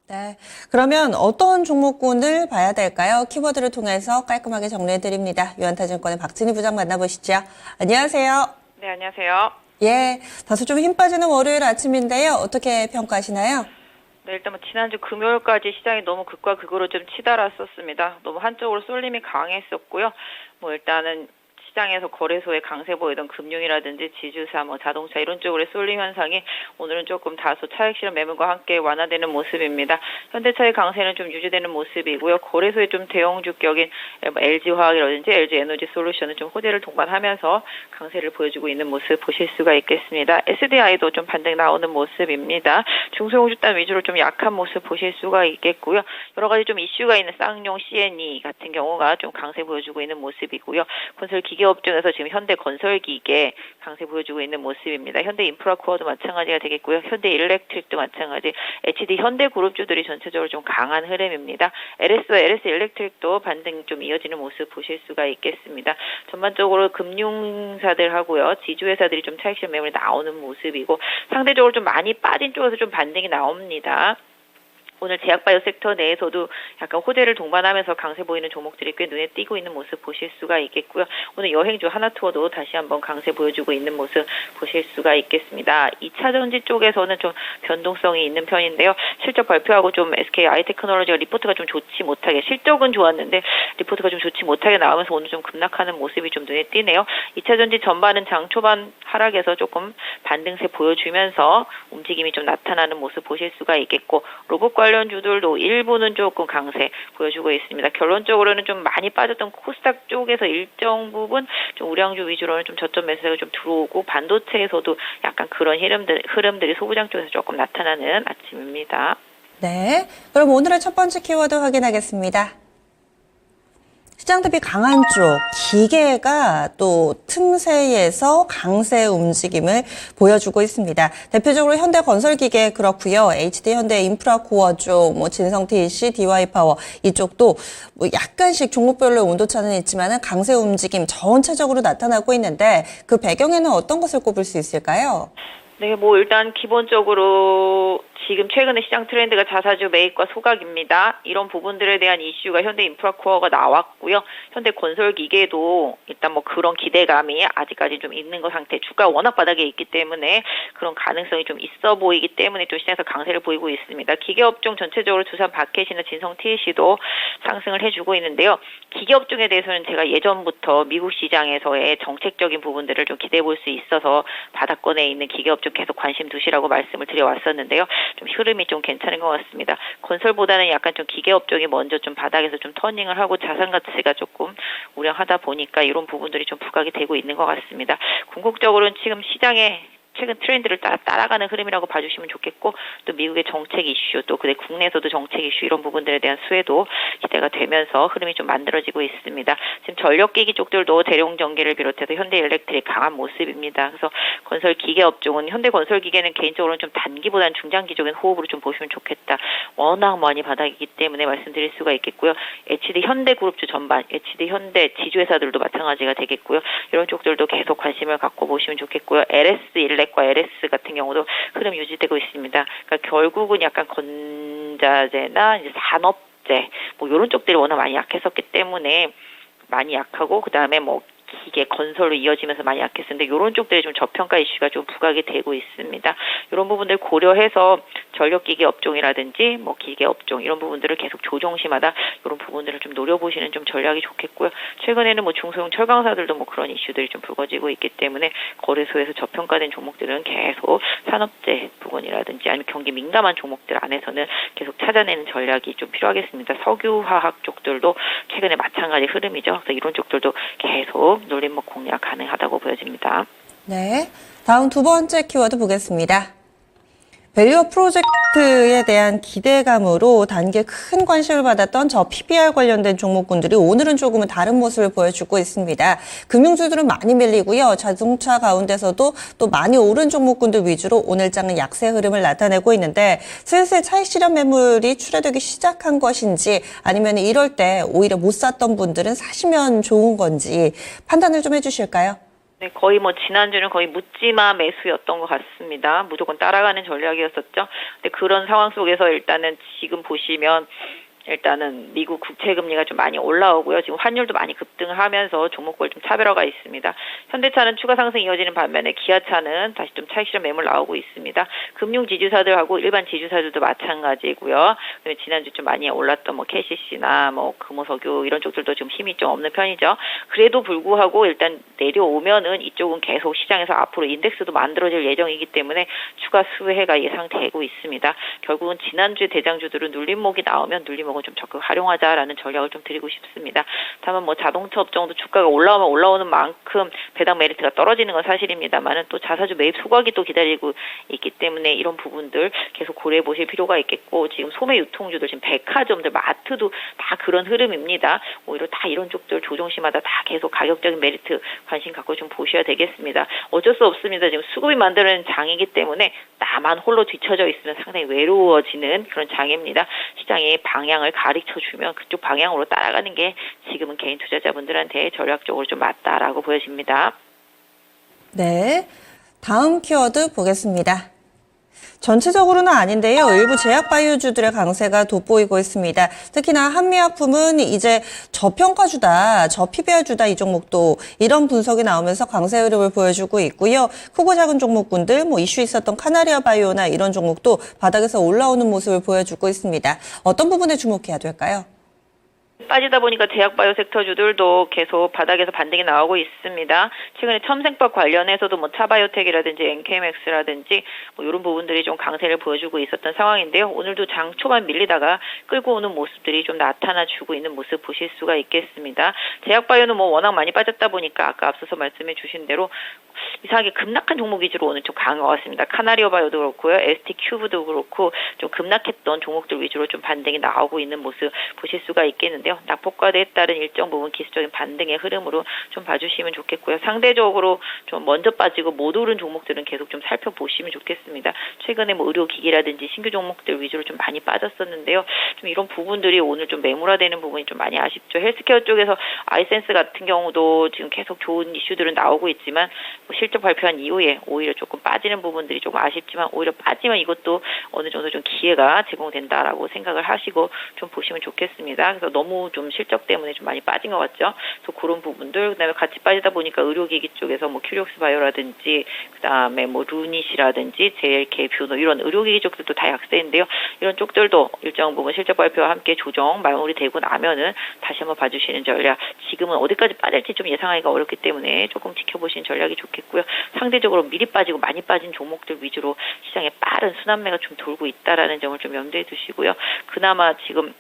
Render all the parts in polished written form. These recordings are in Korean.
네, 그러면 어떤 종목군을 봐야 될까요? 키워드를 통해서 깔끔하게 정리해드립니다. 유한타증권의 박진희 부장 만나보시죠. 안녕하세요. 네, 안녕하세요. 예, 다소 좀 힘 빠지는 월요일 아침인데요. 어떻게 평가하시나요? 네, 일단 뭐 지난주 금요일까지 시장이 너무 극과 극으로 좀 치달았었습니다. 너무 한쪽으로 쏠림이 강했었고요. 뭐 일단은 시장에서 거래소에 강세 보이던 금융이라든지 지주사, 자동차 이런 쪽으로의 쏠림 현상이 오늘은 조금 다소 차익 실현 매물과 함께 완화되는 모습입니다. 현대차의 강세는 좀 유지되는 모습이고요. 거래소의 좀 대형주격인 LG화학이라든지 LG에너지솔루션은 좀 호재를 동반하면서 강세를 보여주고 있는 모습 보실 수가 있겠습니다. SDI도 좀 반등 나오는 모습입니다. 중소형 주단 위주로 좀 약한 모습 보실 수가 있겠고요. 여러 가지 좀 이슈가 있는 쌍용 CNE 같은 경우가 좀 강세 보여주고 있는 모습이고요. 건설 기계업 중에서 지금 현대건설기계 강세 보여주고 있는 모습입니다. 현대인프라코어도 마찬가지가 되겠고요. 현대일렉트릭도 마찬가지. HD 현대그룹주들이 전체적으로 좀 강한 흐름입니다. LS와 LS일렉트릭도 반등 좀 이어지는 모습 보실 수가 있겠습니다. 전반적으로 금융사들하고요. 지주회사들이 좀 차익 실현 매물이 나오는 모습이고 상대적으로 좀 많이 빠진 쪽에서 좀 반등이 나옵니다. 오늘 제약바이오 섹터 내에서도 약간 호재를 동반하면서 강세 보이는 종목들이 꽤 눈에 띄고 있는 모습 보실 수가 있겠고요. 오늘 여행주 하나투어도 다시 한번 강세 보여주고 있는 모습 보실 수가 있겠습니다. 2차 전지 쪽에서는 좀 변동성이 있는 편인데요. 실적 발표하고 좀 SK 아이테크놀로지가 리포트가 좀 좋지 못하게, 실적은 좋았는데 리포트가 좀 좋지 못하게 나오면서 오늘 좀 급락하는 모습이 좀 눈에 띄네요. 2차 전지 전반은 장 초반 하락에서 조금 반등세 보여주면서 움직임이 좀 나타나는 모습 보실 수가 있겠고, 로봇 관련주들도 일부는 조금 강세 보여주고 있습니다. 결론적으로는 좀 많이 빠졌던 코스닥 쪽에서 일정 부분 좀 우량주 위주로는 좀 저점 매수세가 좀 들어오고, 반도체에서도 약간 그런 흐름들이 소부장 쪽에서 조금 나타나는 아침입니다. 네, 그럼 오늘의 첫 번째 키워드 확인하겠습니다. 시장 대비 강한 쪽, 기계가 또 틈새에서 강세 움직임을 보여주고 있습니다. 대표적으로 현대건설기계 그렇고요. HD 현대인프라코어 쪽, 진성TEC, DY파워 이쪽도 약간씩 종목별로 온도차는 있지만 강세 움직임 전체적으로 나타나고 있는데 그 배경에는 어떤 것을 꼽을 수 있을까요? 네, 일단 기본적으로 지금 최근에 시장 트렌드가 자사주 매입과 소각입니다. 이런 부분들에 대한 이슈가 현대인프라코어가 나왔고요. 현대건설기계도 일단 그런 기대감이 아직까지 좀 있는 것 상태. 주가가 워낙 바닥에 있기 때문에 그런 가능성이 좀 있어 보이기 때문에 또 시장에서 강세를 보이고 있습니다. 기계업종 전체적으로 두산 바켓이나 진성TEC도 상승을 해주고 있는데요. 기계업종에 대해서는 제가 예전부터 미국 시장에서의 정책적인 부분들을 좀 기대해 볼 수 있어서 바닥권에 있는 기계업종 계속 관심 두시라고 말씀을 드려왔었는데요. 좀 흐름이 좀 괜찮은 것 같습니다. 건설보다는 약간 좀 기계업종이 먼저 좀 바닥에서 좀 터닝을 하고 자산 가치가 조금 우량하다 보니까 이런 부분들이 좀 부각이 되고 있는 것 같습니다. 궁극적으로는 지금 시장에 최근 트렌드를 따라가는 흐름이라고 봐주시면 좋겠고, 또 미국의 정책 이슈, 또 국내에서도 정책 이슈 이런 부분들에 대한 수혜도 기대가 되면서 흐름이 좀 만들어지고 있습니다. 지금 전력기기 쪽들도 대룡전기를 비롯해서 현대일렉트릭 강한 모습입니다. 그래서 건설기계업종은 현대건설기계는 개인적으로는 좀 단기보다는 중장기적인 호흡으로 좀 보시면 좋겠다. 워낙 많이 바닥이기 때문에 말씀드릴 수가 있겠고요. HD 현대그룹주 전반, HD 현대 지주회사들도 마찬가지가 되겠고요. 이런 쪽들도 계속 관심을 갖고 보시면 좋겠고요. LS 일렉 과 LS 같은 경우도 흐름 유지되고 있습니다. 그러니까 결국은 약간 건자재나 이제 산업재 이런 쪽들이 워낙 많이 약했었기 때문에 많이 약하고, 그다음에 기계 건설로 이어지면서 많이 약했었는데 이런 쪽들이 좀 저평가 이슈가 좀 부각이 되고 있습니다. 이런 부분들 고려해서 전력기계 업종이라든지 기계 업종 이런 부분들을 계속 조정심하다 이런 부분들을 좀 노려보시는 좀 전략이 좋겠고요. 최근에는 중소형 철강사들도 그런 이슈들이 좀 불거지고 있기 때문에 거래소에서 저평가된 종목들은 계속 산업재 부분이라든지 아니면 경기 민감한 종목들 안에서는 계속 찾아내는 전략이 좀 필요하겠습니다. 석유화학 쪽들도 최근에 마찬가지 흐름이죠. 그래서 이런 쪽들도 계속 놀림목 공략 가능하다고 보여집니다. 네, 다음 두 번째 키워드 보겠습니다. 밸류업 프로젝트에 대한 기대감으로 단기에 큰 관심을 받았던 저 PBR 관련된 종목군들이 오늘은 조금은 다른 모습을 보여주고 있습니다. 금융주들은 많이 밀리고요. 자동차 가운데서도 또 많이 오른 종목군들 위주로 오늘장은 약세 흐름을 나타내고 있는데, 슬슬 차익 실현 매물이 출회되기 시작한 것인지 아니면 이럴 때 오히려 못 샀던 분들은 사시면 좋은 건지 판단을 좀 해주실까요? 네, 거의 뭐 지난주는 거의 묻지마 매수였던 것 같습니다. 무조건 따라가는 전략이었었죠. 근데 그런 상황 속에서 일단은 지금 보시면 일단은 미국 국채 금리가 좀 많이 올라오고요. 지금 환율도 많이 급등하면서 종목별 좀 차별화가 있습니다. 현대차는 추가 상승 이어지는 반면에 기아차는 다시 좀 차익 실현 매물 나오고 있습니다. 금융 지주사들하고 일반 지주사들도 마찬가지고요. 그다음에 지난주 좀 많이 올랐던 뭐 KCC나 뭐 금호석유 이런 쪽들도 좀 힘이 좀 없는 편이죠. 그래도 불구하고 일단 내려오면은 이쪽은 계속 시장에서 앞으로 인덱스도 만들어질 예정이기 때문에 추가 수혜가 예상되고 있습니다. 결국은 지난주 대장주들은 눌림목이 나오면 눌림목은 좀 적극 활용하자라는 전략을 좀 드리고 싶습니다. 다만 뭐 자동차 업종도 주가가 올라오면 올라오는 만큼 배당 메리트가 떨어지는 건 사실입니다만은 또 자사주 매입 소각이 또 기다리고 있기 때문에 이런 부분들 계속 고려해 보실 필요가 있겠고 지금 소매 유통주들 지금 백화점들 마트도 다 그런 흐름입니다. 오히려 다 이런 쪽들 조정시마다 다 계속 가격적인 메리트 관심 갖고 좀 보셔야 되겠습니다. 어쩔 수 없습니다. 지금 수급이 만드는 장이기 때문에 나만 홀로 뒤처져 있으면 상당히 외로워지는 그런 장입니다. 시장의 방향을 가르쳐주면 그쪽 방향으로 따라가는 게 지금은 개인 투자자분들한테 전략적으로 좀 맞다라고 보여집니다. 네. 다음 키워드 보겠습니다. 전체적으로는 아닌데요. 일부 제약바이오주들의 강세가 돋보이고 있습니다. 특히나 한미약품은 이제 저평가주다, 저PBR주다 이 종목도 이런 분석이 나오면서 강세 흐름을 보여주고 있고요. 크고 작은 종목군들, 뭐 이슈 있었던 카나리아 바이오나 이런 종목도 바닥에서 올라오는 모습을 보여주고 있습니다. 어떤 부분에 주목해야 될까요? 빠지다 보니까 제약바이오 섹터주들도 계속 바닥에서 반등이 나오고 있습니다. 최근에 첨생법 관련해서도 뭐 차바이오텍이라든지 NKMX라든지 뭐 이런 부분들이 좀 강세를 보여주고 있었던 상황인데요. 오늘도 장 초반 밀리다가 끌고 오는 모습들이 좀 나타나주고 있는 모습 보실 수가 있겠습니다. 제약바이오는 뭐 워낙 많이 빠졌다 보니까 아까 앞서서 말씀해 주신 대로 이상하게 급락한 종목 위주로 오늘 좀 강한 것 같습니다. 카나리오 바이오도 그렇고요. ST 큐브도 그렇고 좀 급락했던 종목들 위주로 좀 반등이 나오고 있는 모습 보실 수가 있겠는데요. 낙폭과대에 따른 일정 부분 기술적인 반등의 흐름으로 좀 봐주시면 좋겠고요. 상대적으로 좀 먼저 빠지고 못 오른 종목들은 계속 좀 살펴보시면 좋겠습니다. 최근에 뭐 의료기기라든지 신규 종목들 위주로 좀 많이 빠졌었는데요. 좀 이런 부분들이 오늘 좀 매물화되는 부분이 좀 많이 아쉽죠. 헬스케어 쪽에서 아이센스 같은 경우도 지금 계속 좋은 이슈들은 나오고 있지만 뭐 실적 발표한 이후에 오히려 조금 빠지는 부분들이 조금 아쉽지만 오히려 빠지면 이것도 어느 정도 좀 기회가 제공된다라고 생각을 하시고 좀 보시면 좋겠습니다. 그래서 너무 좀 실적 때문에 좀 많이 빠진 것 같죠. 그래서 그런 부분들 그다음에 같이 빠지다 보니까 의료기기 쪽에서 뭐 큐리옥스 바이오라든지 그다음에 뭐 루닛이라든지 JLK 뷰노 이런 의료기기 쪽들도 다 약세인데요. 이런 쪽들도 일정 부분 실적 발표와 함께 조정 마무리되고 나면은 다시 한번 봐주시는 전략. 지금은 어디까지 빠질지 좀 예상하기가 어렵기 때문에 조금 지켜보시는 전략이 좋겠고요. 상대적으로 미리 빠지고 많이 빠진 종목들 위주로 시장에 빠른 순환매가 좀 돌고 있다라는 점을 좀 염두에 두시고요. 그나마 지금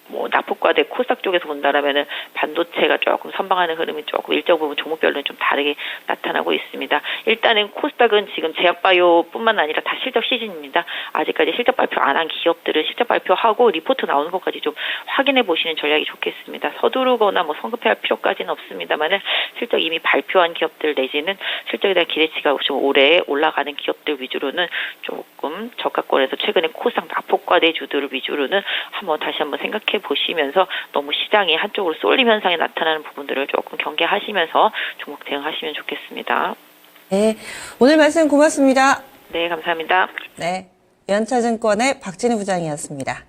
뭐 낙폭과대 코스닥 쪽에서 본다라면은 반도체가 조금 선방하는 흐름이 조금 일정 부분 종목별로는 좀 다르게 나타나고 있습니다. 일단은 코스닥은 지금 제약바이오뿐만 아니라 다 실적 시즌입니다. 아직까지 실적 발표 안 한 기업들은 실적 발표하고 리포트 나오는 것까지 좀 확인해 보시는 전략이 좋겠습니다. 서두르거나 뭐 성급해할 필요까지는 없습니다만은 실적 이미 발표한 기업들 내지는 실적에 대한 기대치가 좀 오래 올라가는 기업들 위주로는 조금 저가권에서 최근에 코스닥 낙폭과대 주들을 위주로는 다시 한번 생각해 보시면서 너무 시장이 한쪽으로 쏠림 현상이 나타나는 부분들을 조금 경계하시면서 종목 대응하시면 좋겠습니다. 네. 오늘 말씀 고맙습니다. 네, 감사합니다. 네. 연차증권의 박진희 부장이었습니다.